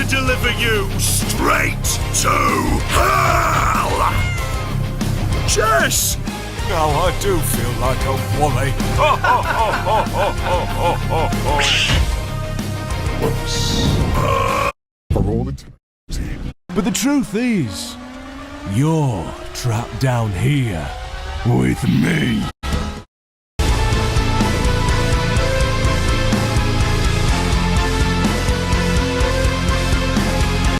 deliver you straight to hell! Chess! Now I do feel like a wally. For all eternity. But the truth is, you're trapped down here with me.